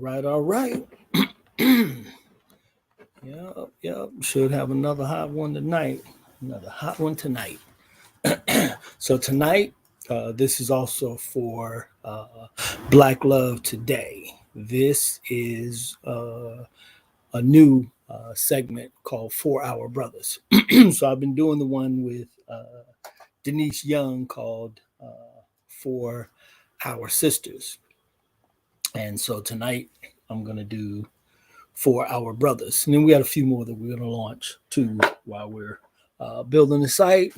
All right. Yep. Should have another hot one tonight. Another hot one tonight. So tonight, this is also for Black Love Today. This is a new segment called 4 Hour Brothers. So I've been doing the one with Denise Young called 4 Hour Sisters. And so tonight, I'm going to do 4 Hour Brothers. And then we got a few more that we're going to launch too while we're building the site,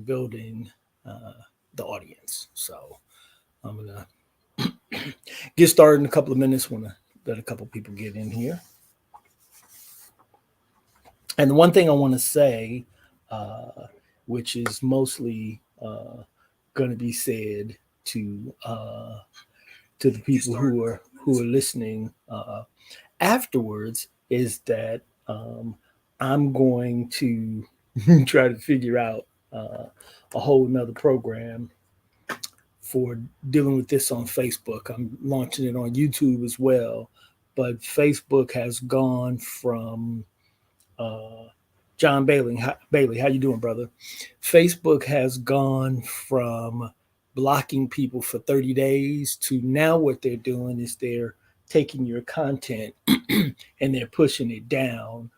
building uh, the audience. So I'm going to get started in a couple of minutes when I let a couple people get in here. And the one thing I want to say, which is mostly going to be said to the people who are listening afterwards, is that I'm going to try to figure out a whole nother program for dealing with this on Facebook. I'm launching it on YouTube as well, but Facebook has gone from uh, John Bailey, how you doing, brother? Facebook has gone from blocking people for 30 days to now what they're doing is they're taking your content and they're pushing it down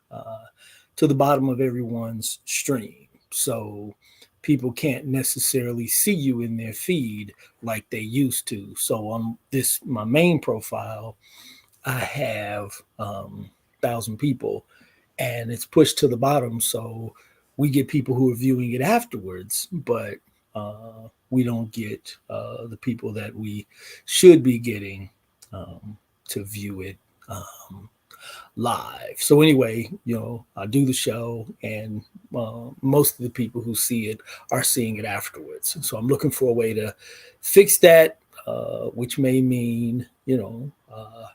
to the bottom of everyone's stream. So people can't necessarily see you in their feed like they used to. So on this, my main profile, I have 1,000 people and it's pushed to the bottom. So we get people who are viewing it afterwards, but we don't get the people that we should be getting to view it live. So anyway, I do the show, and most of the people who see it are seeing it afterwards. So I'm looking for a way to fix that, which may mean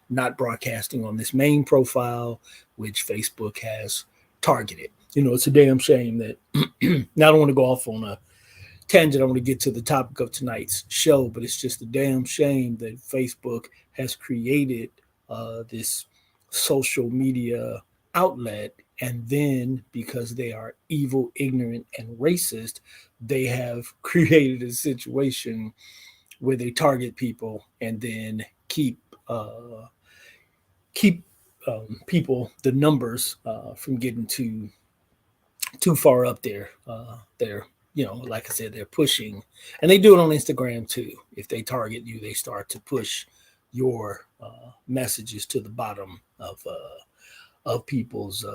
not broadcasting on this main profile, which Facebook has targeted. It's a damn shame that now I don't want to go off on a tangent. I want to get to the topic of tonight's show, but it's just a damn shame that Facebook has created this social media outlet, and then because they are evil, ignorant, and racist, they have created a situation where they target people and then keep people, the numbers, from getting too far up there. They're like I said, they're pushing, and they do it on Instagram too. If they target you, they start to push your messages to the bottom of people's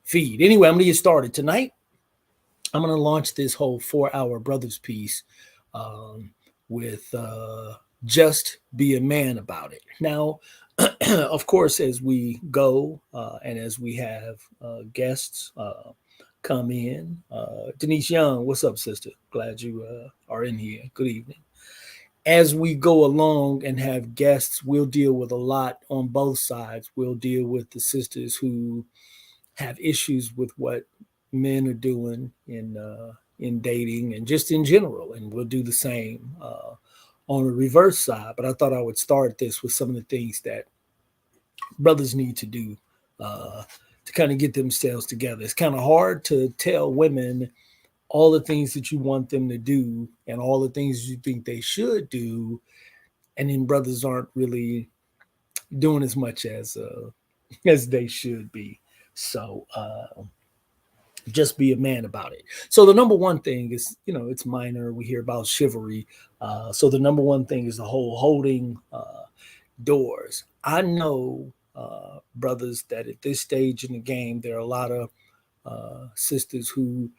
feed. Anyway, I'm gonna get started tonight. I'm gonna launch this whole 4 Hour Brothers piece um, with just be a man about it. Now, of course, as we go and as we have guests come in, Denise Young, what's up, sister? Glad you are in here. Good evening. As we go along and have guests, we'll deal with a lot on both sides. We'll deal with the sisters who have issues with what men are doing in dating and just in general, and we'll do the same on the reverse side. But I thought I would start this with some of the things that brothers need to do uh, to kind of get themselves together. It's kind of hard to tell women all the things that you want them to do and all the things you think they should do, and then brothers aren't really doing as much as they should be. So just be a man about it. So the number one thing is, it's minor. We hear about chivalry. So the number one thing is the whole holding doors. I know, brothers, that at this stage in the game, there are a lot of sisters who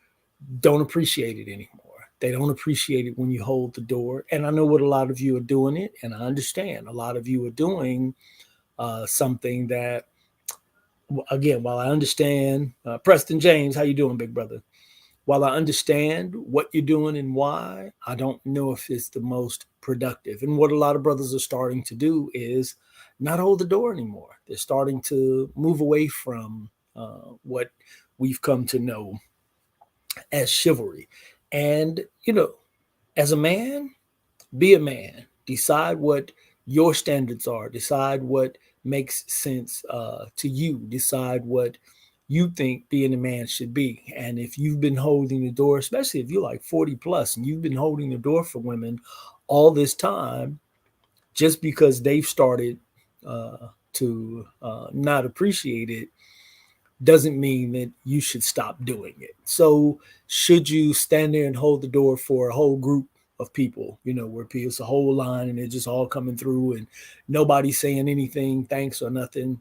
don't appreciate it anymore. They don't appreciate it when you hold the door. And I know what a lot of you are doing it, and I understand a lot of you are doing something that, again, while I understand, Preston James, how you doing, big brother? While I understand what you're doing and why, I don't know if it's the most productive. And what a lot of brothers are starting to do is not hold the door anymore. They're starting to move away from what we've come to know as chivalry. And, as a man, be a man. Decide what your standards are. Decide what makes sense to you. Decide what you think being a man should be. And if you've been holding the door, especially if you're like 40 plus and you've been holding the door for women all this time, just because they've started to not appreciate it doesn't mean that you should stop doing it. So, should you stand there and hold the door for a whole group of people, where it's a whole line and they're just all coming through and nobody's saying anything, thanks or nothing?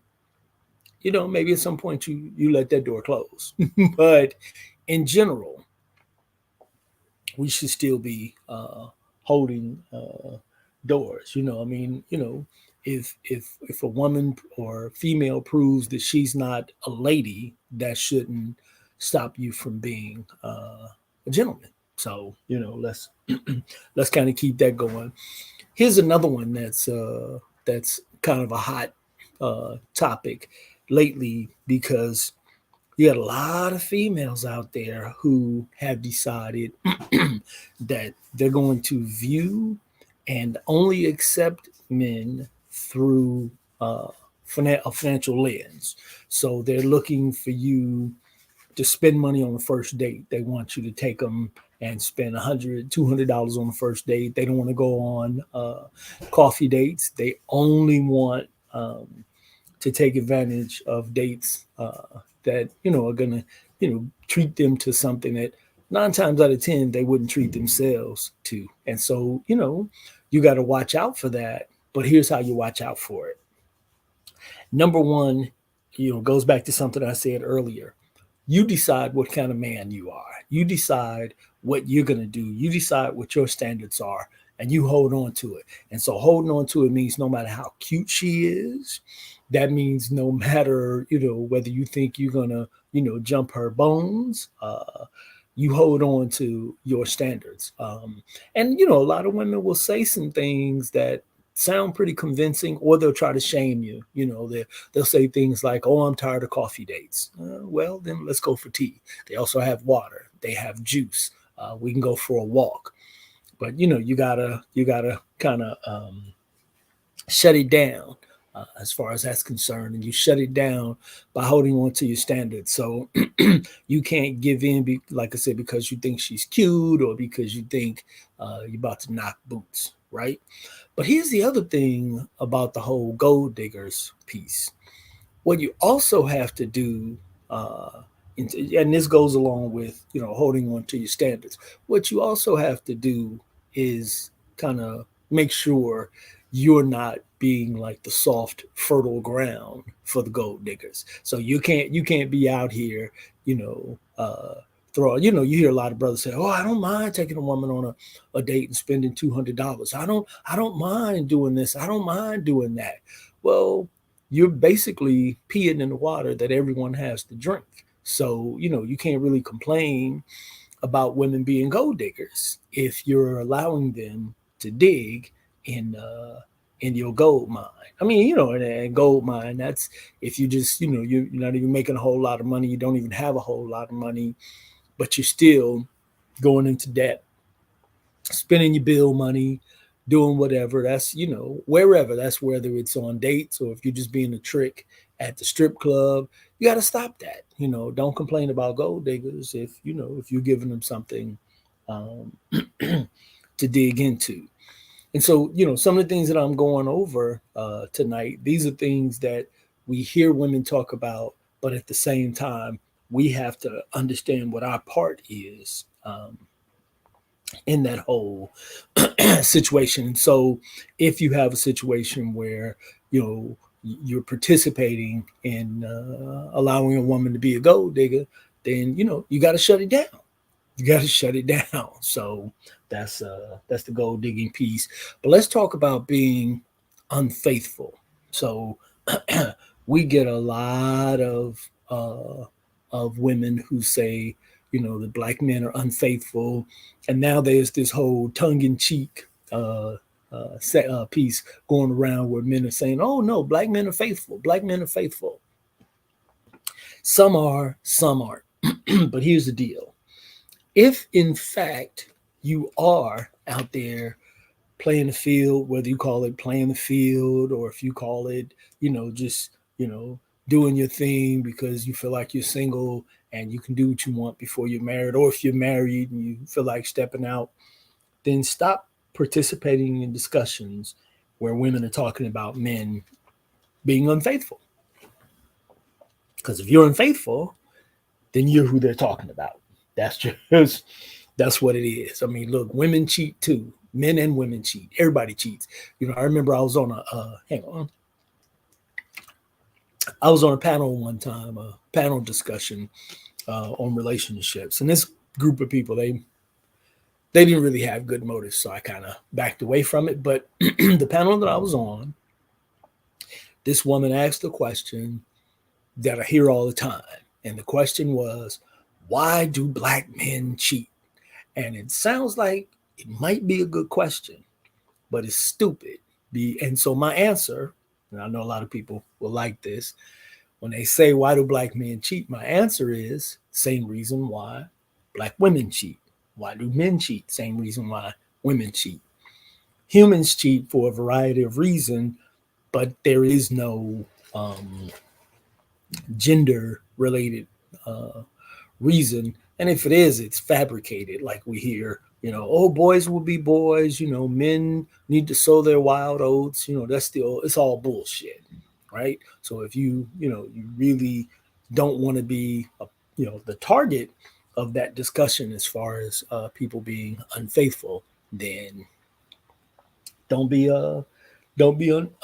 Maybe at some point you let that door close. But in general, we should still be holding doors. I mean, if a woman or a female proves that she's not a lady, that shouldn't stop you from being a gentleman. So let's kind of keep that going. Here's another one that's kind of a hot topic lately, because you got a lot of females out there who have decided that they're going to view and only accept men through a financial lens. So they're looking for you to spend money on the first date. They want you to take them and spend $100, $200 on the first date. They don't want to go on coffee dates. They only want to take advantage of dates that are gonna treat them to something that 9 times out of 10 they wouldn't treat themselves to. And so you got to watch out for that. But here's how you watch out for it. Number one, goes back to something I said earlier. You decide what kind of man you are. You decide what you're going to do. You decide what your standards are, and you hold on to it. And so holding on to it means no matter how cute she is, that means no matter, whether you think you're going to, jump her bones, you hold on to your standards. And, a lot of women will say some things that sound pretty convincing, or they'll try to shame you. They'll say things like, "Oh, I'm tired of coffee dates." Well, then let's go for tea. They also have water. They have juice. We can go for a walk. But you gotta kind of shut it down as far as that's concerned, and you shut it down by holding on to your standards. So you can't give in, like I said, because you think she's cute or because you think you're about to knock boots, right? But here's the other thing about the whole gold diggers piece. What you also have to do, and this goes along with holding on to your standards. What you also have to do is kind of make sure you're not being like the soft, fertile ground for the gold diggers. So you can't be out here, you hear a lot of brothers say, "Oh, I don't mind taking a woman on a date and spending $200. I don't mind doing this. I don't mind doing that." Well, you're basically peeing in the water that everyone has to drink. So, you can't really complain about women being gold diggers if you're allowing them to dig in your gold mine. I mean, in a gold mine, that's if you just, you're not even making a whole lot of money, you don't even have a whole lot of money, but you're still going into debt, spending your bill money, doing whatever. That's, wherever. That's whether it's on dates or if you're just being a trick at the strip club. You got to stop that. Don't complain about gold diggers if you're giving them something um, to dig into. And so, some of the things that I'm going over tonight, these are things that we hear women talk about, but at the same time, we have to understand what our part is in that whole situation. So, if you have a situation where you're participating in allowing a woman to be a gold digger, then you got to shut it down. You got to shut it down. So that's the gold digging piece. But let's talk about being unfaithful. So we get a lot of women who say, the black men are unfaithful, and now there's this whole tongue in cheek piece going around where men are saying, "Oh no, black men are faithful. Black men are faithful." Some are, some aren't. But here's the deal: if in fact you are out there playing the field, whether you call it playing the field or if you call it, just, doing your thing because you feel like you're single and you can do what you want before you're married, or if you're married and you feel like stepping out, then stop participating in discussions where women are talking about men being unfaithful. Because if you're unfaithful, then you're who they're talking about. That's just that's what it is. I mean, look, women cheat too. Men and women cheat. Everybody cheats. I remember I was on a hang on. I was on a panel one time, a panel discussion on relationships, and this group of people they didn't really have good motives, so I kind of backed away from it. But the panel that I was on, this woman asked a question that I hear all the time, and the question was, "Why do black men cheat?" And it sounds like it might be a good question, but it's stupid. And so my answer, and I know a lot of people will like this, when they say, "Why do black men cheat?" My answer is same reason why black women cheat. Why do men cheat? Same reason why women cheat. Humans cheat for a variety of reasons, but there is no gender related uh, reason. And if it is, it's fabricated. Like we hear, oh, boys will be boys. Men need to sow their wild oats. That's still, it's all bullshit, right? So if you really don't want to be, the target of that discussion as far as people being unfaithful, then don't be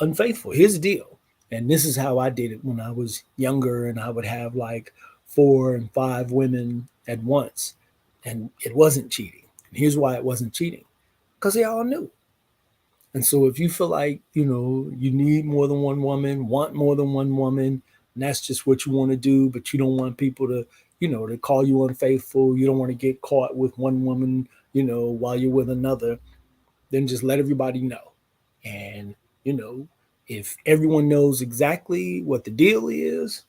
unfaithful. Here's the deal, and this is how I did it when I was younger, and I would have like 4 and 5 women at once, and it wasn't cheating. And here's why it wasn't cheating, because they all knew. And so if you feel like you need more than one woman, want more than one woman, and that's just what you want to do, but you don't want people to to call you unfaithful. You don't want to get caught with one woman, while you're with another. Then just let everybody know. And, you know, if everyone knows exactly what the deal is,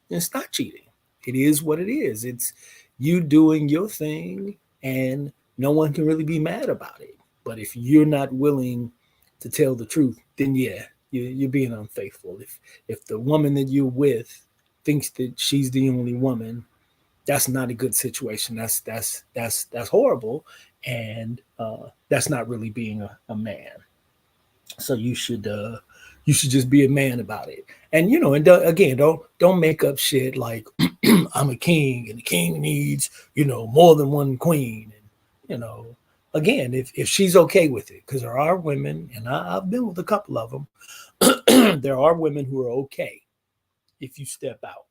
it's not cheating. It is what it is. It's you doing your thing, and no one can really be mad about it. But if you're not willing to tell the truth, then yeah, you're being unfaithful. If the woman that you're with thinks that she's the only woman, that's not a good situation. That's horrible, and that's not really being a man. So you should just be a man about it. And again, don't make up shit like I'm a king and the king needs more than one queen. And you know, again, if she's okay with it, because there are women, and I've been with a couple of them. There are women who are okay if you step out,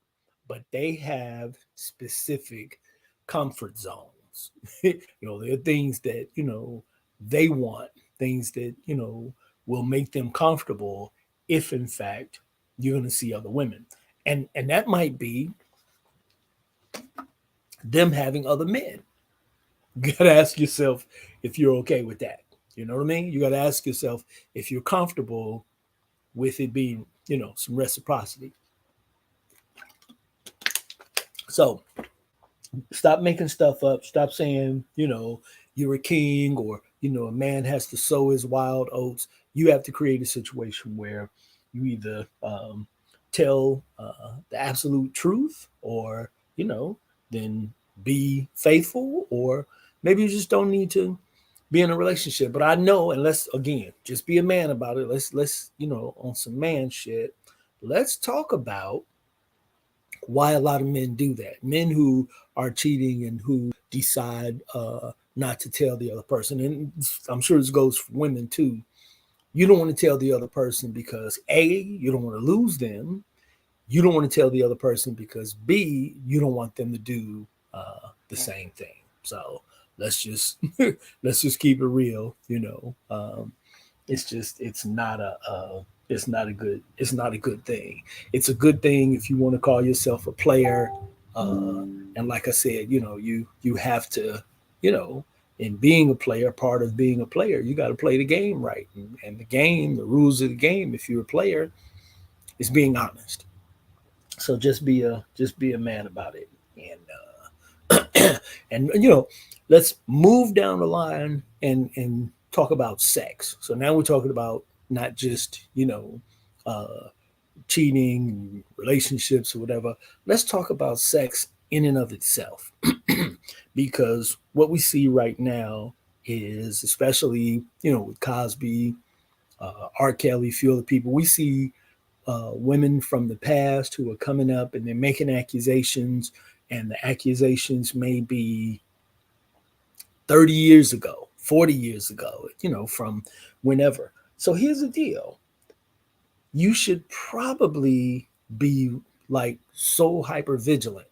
but they have specific comfort zones. There are things that they want, things that will make them comfortable if in fact you're going to see other women, and that might be them having other men. You got to ask yourself if you're okay with that. You know what I mean? You got to ask yourself if you're comfortable with it being some reciprocity. So stop making stuff up. Stop saying, you're a king, or, a man has to sow his wild oats. You have to create a situation where you either tell the absolute truth, or, then be faithful, or maybe you just don't need to be in a relationship. But I know, and let's, again, just be a man about it. Let's, on some man shit, let's talk about why a lot of men do that. Men who are cheating and who decide not to tell the other person. And I'm sure this goes for women too. You don't want to tell the other person because A, you don't want to lose them. You don't want to tell the other person because B, you don't want them to do the same thing. So let's just let's just keep it real. It's just it's not a good thing. It's a good thing if you want to call yourself a player, and like I said, you have to, in being a player, part of being a player, you got to play the game right, and the rules of the game, if you're a player, is being honest. So just be a man about it, and and let's move down the line and talk about sex. So now we're talking about not just, uh, cheating, relationships, or whatever. Let's talk about sex in and of itself. Because what we see right now is, especially, with Cosby, R. Kelly, a few other people, we see women from the past who are coming up and they're making accusations, and the accusations may be 30 years ago, 40 years ago, from whenever. So here's the deal: you should probably be like so hyper vigilant,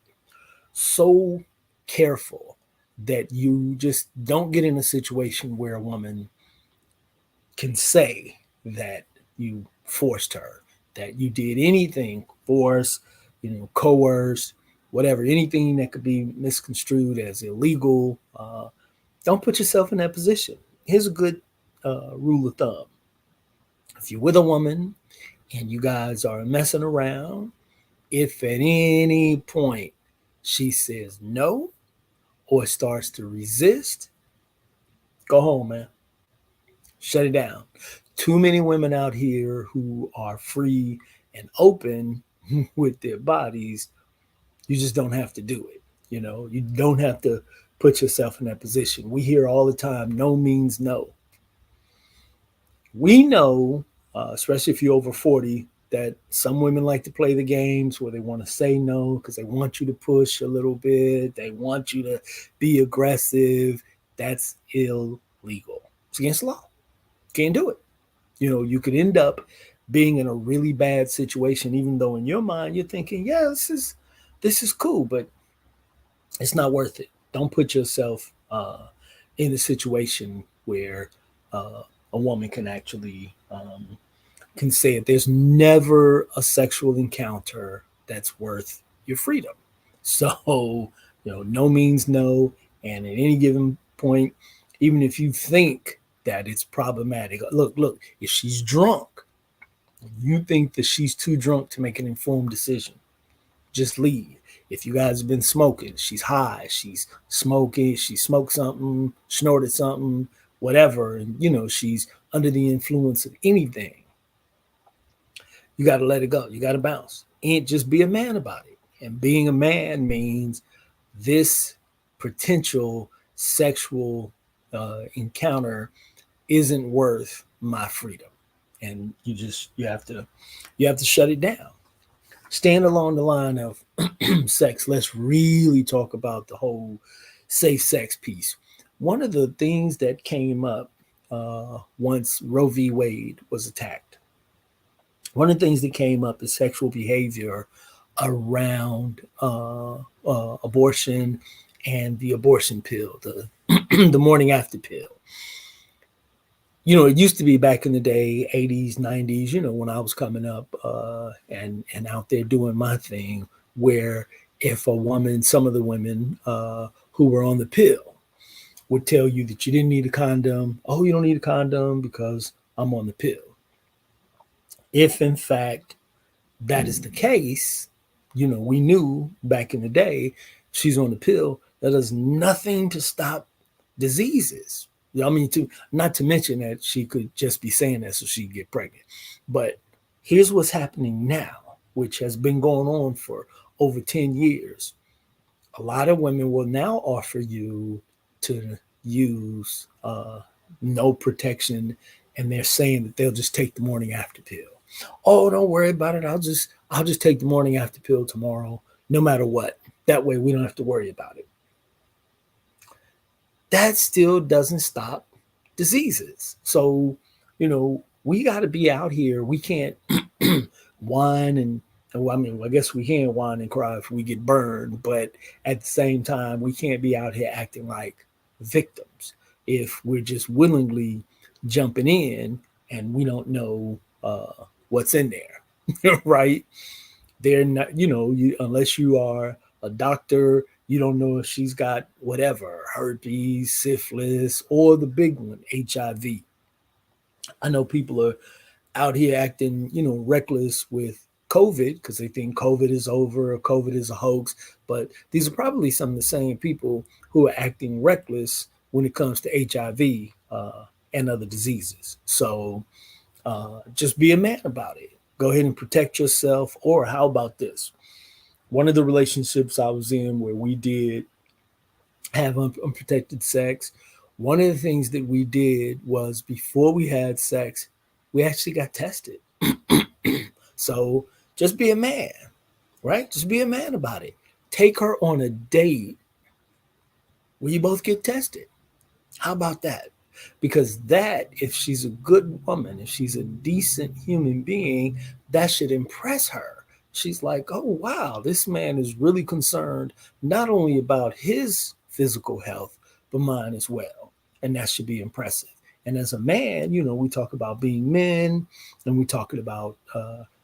so careful that you just don't get in a situation where a woman can say that you forced her, that you did anything, force, coerce, whatever, anything that could be misconstrued as illegal. Don't put yourself in that position. Here's a good rule of thumb: if you're with a woman and you guys are messing around, if at any point she says no or starts to resist, go home, man. Shut it down. Too many women out here who are free and open with their bodies. You just don't have to do it. You don't have to put yourself in that position. We hear all the time, no means no. We know, especially if you're over 40, that some women like to play the games where they want to say no because they want you to push a little bit. They want you to be aggressive. That's illegal. It's against the law. Can't do it. You could end up being in a really bad situation, even though in your mind you're thinking, yeah, this is cool, but it's not worth it. Don't put yourself in a situation where a woman can actually can say it. There's never a sexual encounter that's worth your freedom. So, no means no. And at any given point, even if you think that it's problematic, look, if she's drunk, you think that she's too drunk to make an informed decision, just leave. If you guys have been smoking, she's high, she's smoking, she smoked something, snorted something, whatever, and she's under the influence of anything, you got to let it go. You got to bounce and just be a man about it. And being a man means this potential sexual encounter isn't worth my freedom, and you have to shut it down. Stand along the line of sex. Let's really talk about the whole safe sex piece. One of the things that came up once Roe v. Wade was attacked, one of the things that came up is sexual behavior around abortion and the abortion pill, the the morning after pill. It used to be back in the day, 80s, 90s, when I was coming up and out there doing my thing, where if a woman, some of the women who were on the pill would tell you that you didn't need a condom. Oh, you don't need a condom because I'm on the pill. If in fact that is the case, we knew back in the day, she's on the pill, that does nothing to stop diseases. I mean, to not to mention that she could just be saying that so she could get pregnant. But here's what's happening now, which has been going on for over 10 years. A lot of women will now offer you to use no protection, and they're saying that they'll just take the morning after pill. Oh, don't worry about it. I'll just take the morning after pill tomorrow, no matter what. That way we don't have to worry about it. That still doesn't stop diseases. So, we got to be out here. We can't whine and, well, I mean, I guess we can whine and cry if we get burned, but at the same time, we can't be out here acting like victims if we're just willingly jumping in and we don't know what's in there, right? They're not, unless you are a doctor, you don't know if she's got whatever, herpes, syphilis, or the big one, HIV. I know people are out here acting, reckless with COVID because they think COVID is over or COVID is a hoax. But these are probably some of the same people who are acting reckless when it comes to HIV. and other diseases. So just be a man about it. Go ahead and protect yourself. Or how about this? One of the relationships I was in where we did have unprotected sex, one of the things that we did was before we had sex, we actually got tested. So just be a man, right? Just be a man about it. Take her on a date where you both get tested. How about that? Because that, if she's a good woman, if she's a decent human being, that should impress her. She's like, oh, wow, this man is really concerned not only about his physical health, but mine as well. And that should be impressive. And as a man, we talk about being men and we talking about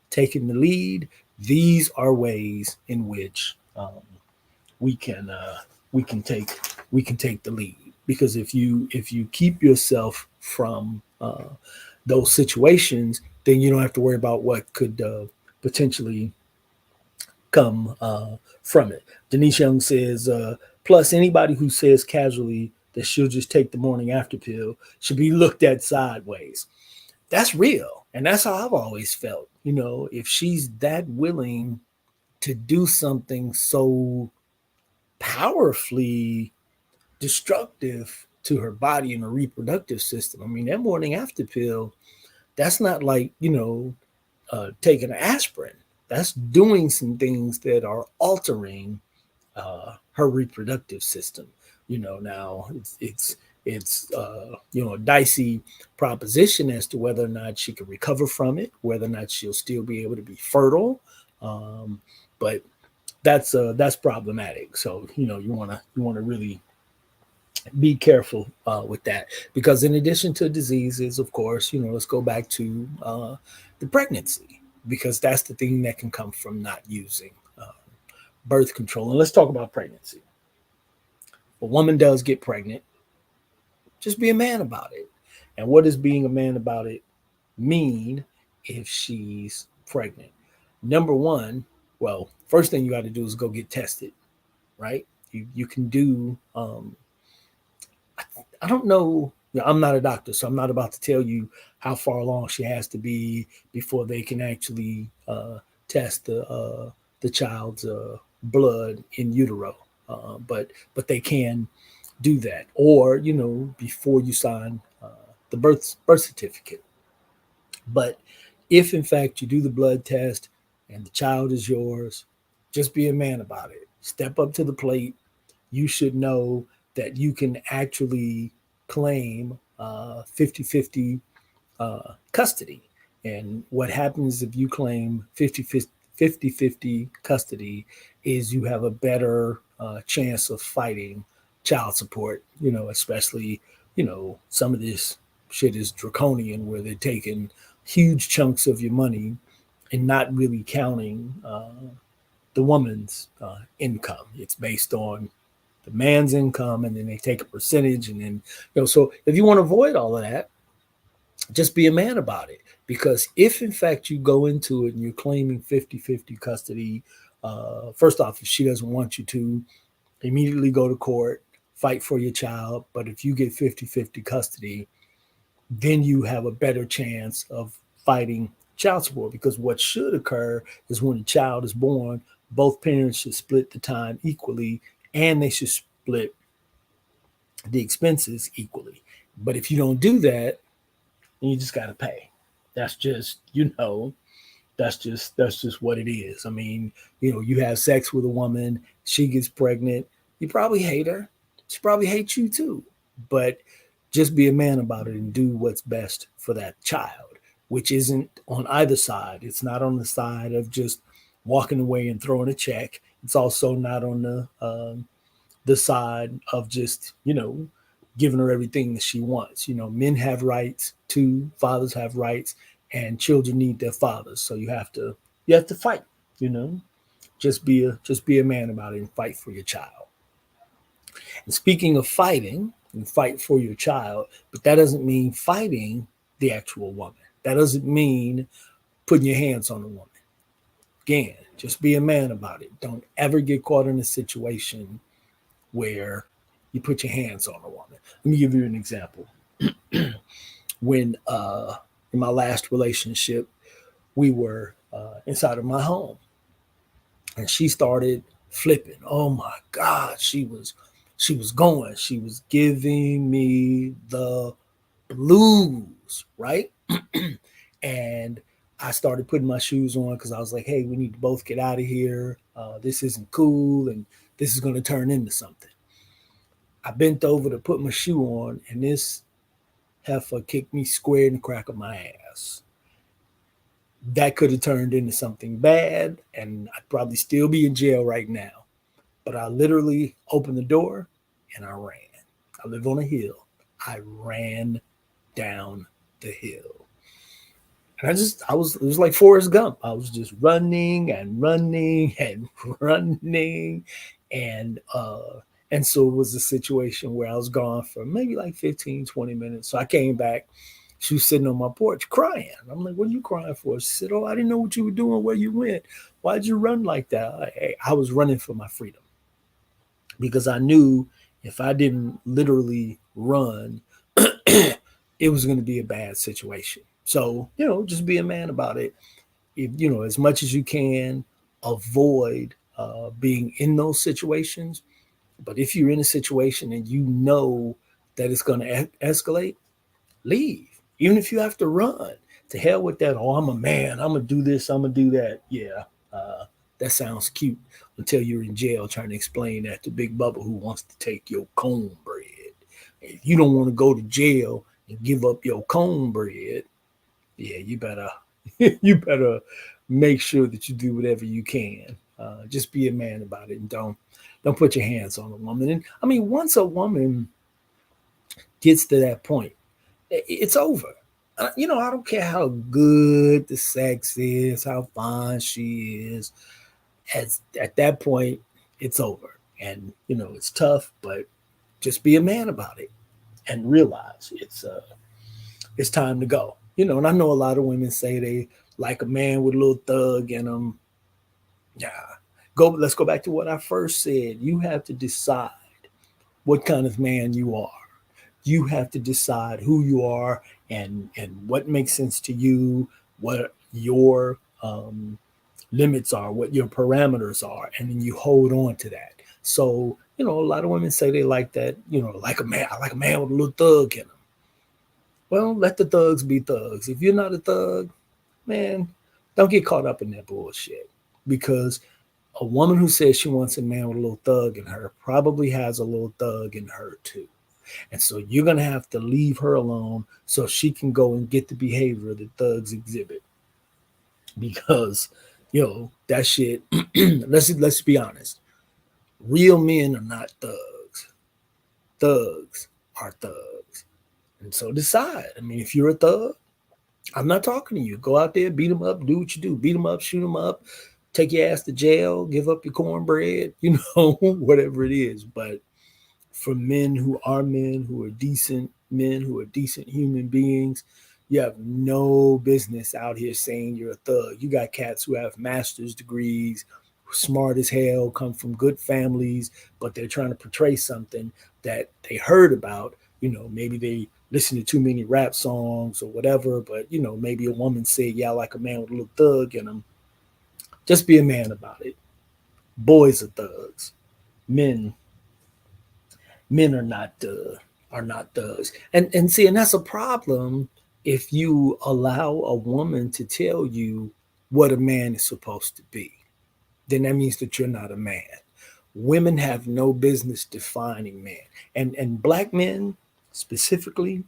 taking the lead. These are ways in which we can we can take we can take the lead, because if you keep yourself from those situations, then you don't have to worry about what could potentially come from it. Denise Young says, plus anybody who says casually that she'll just take the morning after pill should be looked at sideways. That's real, and that's how I've always felt. If she's that willing to do something so powerfully destructive to her body and her reproductive system. I mean, that morning after pill, that's not like, taking an aspirin. That's doing some things that are altering her reproductive system. Now it's a dicey proposition as to whether or not she can recover from it, whether or not she'll still be able to be fertile. But that's problematic. So you want to really be careful with that, because in addition to diseases, of course, let's go back to the pregnancy, because that's the thing that can come from not using birth control. And let's talk about pregnancy. A woman does get pregnant, just be a man about it. And what does being a man about it mean if she's pregnant? Number one, well, first thing you got to do is go get tested, right? You can do I don't know. I'm not a doctor, so I'm not about to tell you how far along she has to be before they can actually test the child's blood in utero. But they can do that, or before you sign the birth certificate. But if in fact you do the blood test and the child is yours, just be a man about it. Step up to the plate. You should know that you can actually claim 50-50 custody. And what happens if you claim 50-50 custody is you have a better chance of fighting child support, especially, some of this shit is draconian where they're taking huge chunks of your money and not really counting the woman's income. It's based on the man's income, and then they take a percentage, and then so if you want to avoid all of that, just be a man about it. Because if in fact you go into it and you're claiming 50-50 custody, first off, if she doesn't want you to, immediately go to court, fight for your child. But if you get 50-50 custody, then you have a better chance of fighting child support, because what should occur is when a child is born, both parents should split the time equally, and they should split the expenses equally. But if you don't do that, then you just got to pay. That's just, that's just what it is. I mean, you have sex with a woman, she gets pregnant, you probably hate her. She probably hates you too. But just be a man about it and do what's best for that child, which isn't on either side. It's not on the side of just walking away and throwing a check. It's also not on the side of just, giving her everything that she wants. Men have rights too, fathers have rights, and children need their fathers. So you have to fight, you know. Just be a man about it and fight for your child. And speaking of fighting, and fight for your child, but that doesn't mean fighting the actual woman. That doesn't mean putting your hands on a woman. Again, just be a man about it. Don't ever get caught in a situation where you put your hands on a woman. Let me give you an example. when in my last relationship, we were inside of my home, and she started flipping. Oh my God, she was going. She was giving me the blues, right? And I started putting my shoes on because I was like, hey, we need to both get out of here. This isn't cool, and this is going to turn into something. I bent over to put my shoe on, and this heifer kicked me square in the crack of my ass. That could have turned into something bad, and I'd probably still be in jail right now. But I literally opened the door and I ran. I live on a hill. I ran down the hill. And it was like Forrest Gump. I was just running and running and running. And, uh, and so it was a situation where I was gone for maybe like 15, 20 minutes. So I came back. She was sitting on my porch crying. I'm like, what are you crying for? She said, oh, I didn't know what you were doing, where you went. Why'd you run like that? I was running for my freedom because I knew if I didn't literally run, it was going to be a bad situation. So, just be a man about it. If, as much as you can, avoid being in those situations. But if you're in a situation and you know that it's going to escalate, leave. Even if you have to run, to hell with that. Oh, I'm a man. I'm going to do this. I'm going to do that. Yeah. That sounds cute until you're in jail trying to explain that to Big Bubba who wants to take your cornbread. If you don't want to go to jail and give up your cornbread, yeah, you better you better make sure that you do whatever you can. Just be a man about it and don't put your hands on a woman. And I mean, once a woman gets to that point, it's over. I don't care how good the sex is, how fine she is. At that point, it's over. And it's tough, but just be a man about it and realize it's time to go. And I know a lot of women say they like a man with a little thug in them. Yeah. Let's go back to what I first said. You have to decide what kind of man you are. You have to decide who you are and what makes sense to you, what your limits are, what your parameters are, and then you hold on to that. So, a lot of women say they like that, like a man. I like a man with a little thug in him. Well, let the thugs be thugs. If you're not a thug, man, don't get caught up in that bullshit. Because a woman who says she wants a man with a little thug in her probably has a little thug in her too. And so you're going to have to leave her alone so she can go and get the behavior that thugs exhibit. Because, that shit, let's be honest. Real men are not thugs. Thugs are thugs. And so decide. I mean, if you're a thug, I'm not talking to you. Go out there, beat them up, do what you do. Beat them up, shoot them up, take your ass to jail, give up your cornbread, whatever it is. But for men, who are decent men, who are decent human beings, you have no business out here saying you're a thug. You got cats who have master's degrees, smart as hell, come from good families, but they're trying to portray something that they heard about. Maybe they listen to too many rap songs or whatever, but maybe a woman said, yeah, I like a man with a little thug in him. Just be a man about it. Boys are thugs. Men men are not thugs. And see, and that's a problem if you allow a woman to tell you what a man is supposed to be. Then that means that you're not a man. Women have no business defining men. And black men specifically,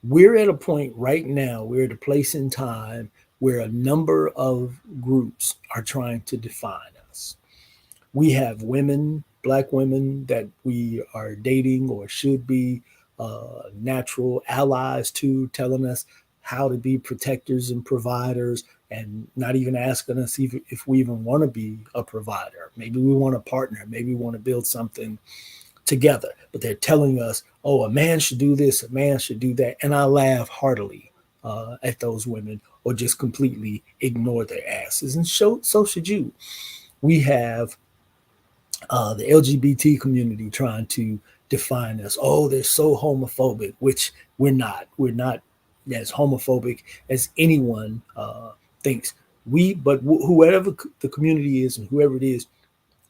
we're at a point right now, we're at a place in time where a number of groups are trying to define us. We have women, black women that we are dating or should be natural allies to, telling us how to be protectors and providers, and not even asking us if we even want to be a provider. Maybe we want a partner. Maybe we want to build something together. But they're telling us, oh, a man should do this, a man should do that. And I laugh heartily at those women, or just completely ignore their asses. And so should you. We have the LGBT community trying to define us. Oh, they're so homophobic, which we're not. We're not as homophobic as anyone thinks. But whoever the community is and whoever it is,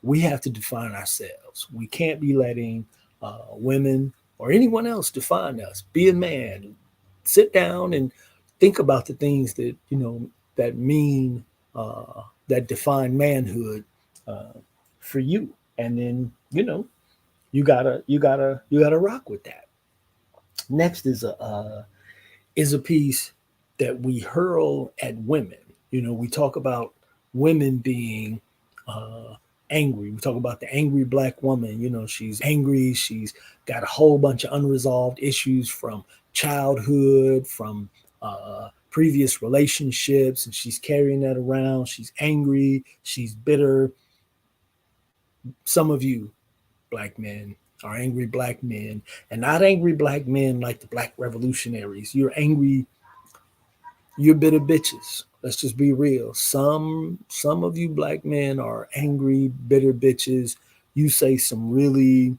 we have to define ourselves. We can't be letting women or anyone else define us. Be a man. Sit down and think about the things that that mean that define manhood uh, for you, and then you gotta rock with that. Next is a piece that we hurl at women. We talk about women being uh, angry. We talk about the angry black woman. She's angry. She's got a whole bunch of unresolved issues from childhood, from previous relationships, and she's carrying that around. She's angry. She's bitter. Some of you black men are angry black men, and not angry black men like the black revolutionaries. You're angry. You're bitter bitches. Let's just be real. Some of you black men are angry, bitter bitches. You say some really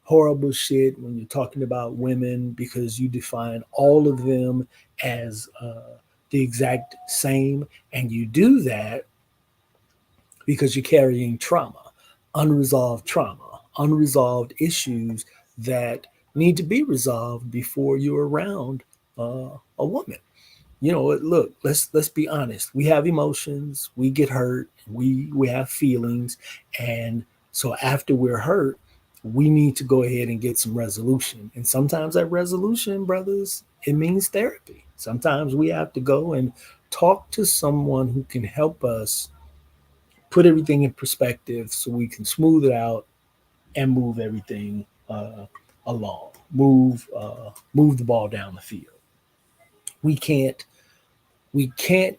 horrible shit when you're talking about women because you define all of them as the exact same, and you do that because you're carrying trauma, unresolved issues that need to be resolved before you're around a woman. Look, let's be honest. We have emotions, we get hurt, we have feelings, and so after we're hurt, we need to go ahead and get some resolution. And sometimes that resolution, brothers, it means therapy. Sometimes we have to go and talk to someone who can help us put everything in perspective so we can smooth it out and move everything along, move the ball down the field. We can't we can't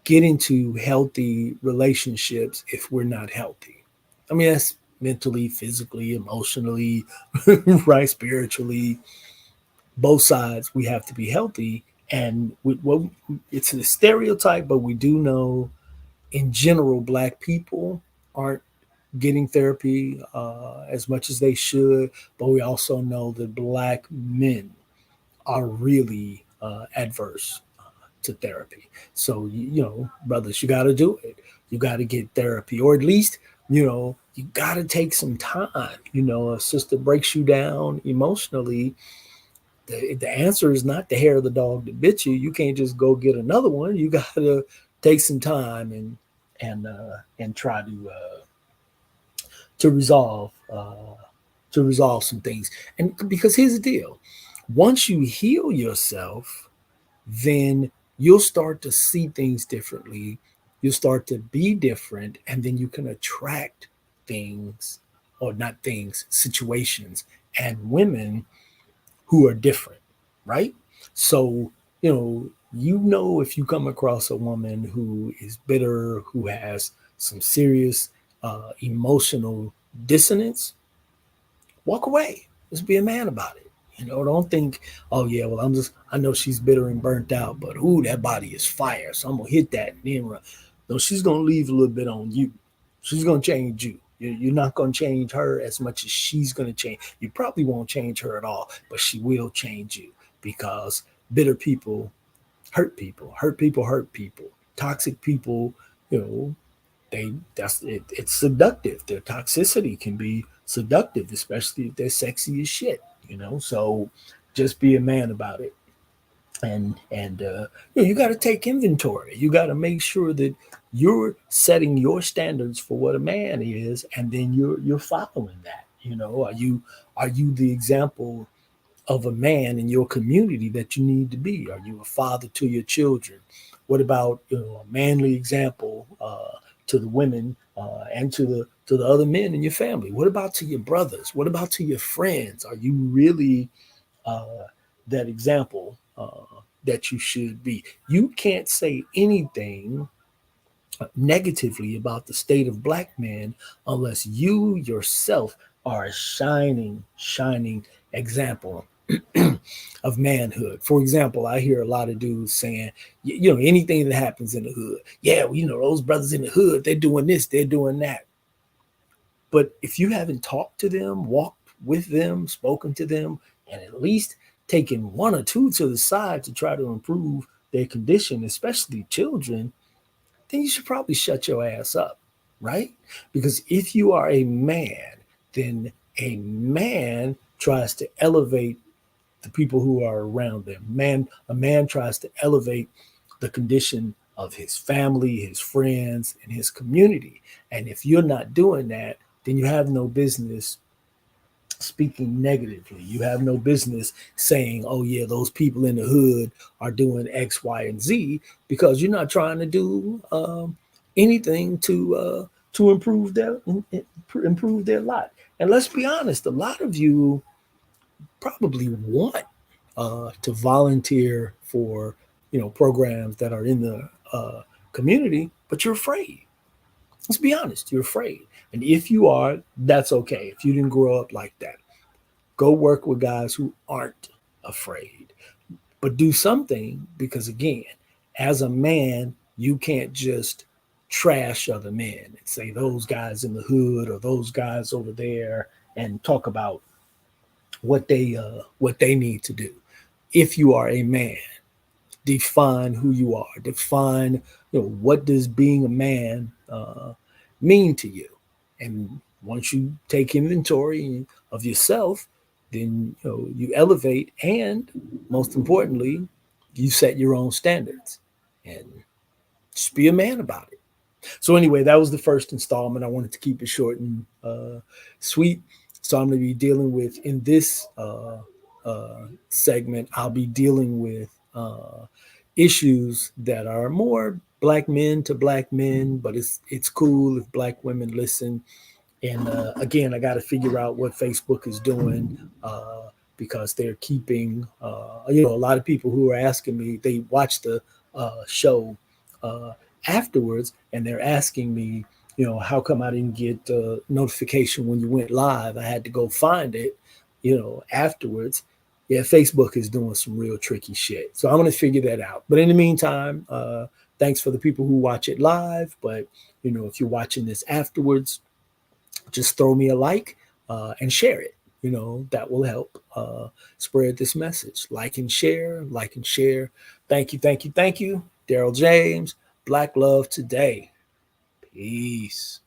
get into healthy relationships if we're not healthy. I mean, that's mentally, physically, emotionally, right, spiritually, both sides. We have to be healthy, and well, it's a stereotype, but we do know in general black people aren't getting therapy as much as they should, but we also know that black men are really adverse to therapy. So, brothers, you got to do it. You got to get therapy, or at least, you got to take some time. A sister breaks you down emotionally. The answer is not the hair of the dog that bit you. You can't just go get another one. You got to take some time and try to resolve to resolve some things. And because here's the deal: once you heal yourself, then you'll start to see things differently. You'll start to be different, and then you can attract things, or not things, situations, and women who are different, right? So, if you come across a woman who is bitter, who has some serious emotional dissonance, walk away. Just be a man about it. Don't think, oh yeah, well I know she's bitter and burnt out, but ooh, that body is fire, so I'm gonna hit that and then run. No, she's gonna leave a little bit on you. She's gonna change you. You're not gonna change her as much as she's gonna change. You probably won't change her at all, but she will change you because bitter people hurt people. Hurt people hurt people. Toxic people, you know, it's seductive. Their toxicity can be seductive, especially if they're sexy as shit. So just be a man about it, and you got to take inventory. You got to make sure that you're setting your standards for what a man is, and then you're following that. Are you the example of a man in your community that you need to be? Are you a father to your children? What about a manly example to the women and to the other men in your family? What about to your brothers? What about to your friends? Are you really that example that you should be? You can't say anything negatively about the state of black men unless you yourself are a shining example of manhood. For example, I hear a lot of dudes saying, anything that happens in the hood, yeah, well, those brothers in the hood, they're doing this, they're doing that. But if you haven't talked to them, with them, spoken to them, and at least taken one or two to the side to try to improve their condition, especially children, then you should probably shut your ass up, right? Because if you are a man, then a man tries to elevate the people who are around them. A man tries to elevate the condition of his family, his friends, and his community. And if you're not doing that, then you have no business speaking negatively. You have no business saying, oh, yeah, those people in the hood are doing X, Y, and Z, because you're not trying to do anything to improve their lot. And let's be honest, a lot of you probably want to volunteer for programs that are in the community, but you're afraid. Let's be honest, you're afraid. And if you are, that's okay. If you didn't grow up like that, go work with guys who aren't afraid, but do something, because again, as a man, you can't just trash other men and say those guys in the hood or those guys over there and talk about what they need to do. If you are a man, define who you are. Define, what does being a man mean to you. And once you take inventory of yourself, then you elevate, and most importantly, you set your own standards, and just be a man about it. So anyway, that was the first installment. I wanted to keep it short and sweet. So I'm going to be dealing with, in this segment, I'll be dealing with issues that are more black men to black men, but it's cool if black women listen. And again, I got to figure out what Facebook is doing, because they're keeping, a lot of people who are asking me, they watch the show uh, afterwards, and they're asking me, how come I didn't get notification when you went live? I had to go find it, afterwards. Yeah, Facebook is doing some real tricky shit. So I'm going to figure that out. But in the meantime, thanks for the people who watch it live. But, if you're watching this afterwards, just throw me a and share it. That will help spread this message. Like and share, like and share. Thank you, thank you, thank you. Darryl James, Black Love Today. Peace.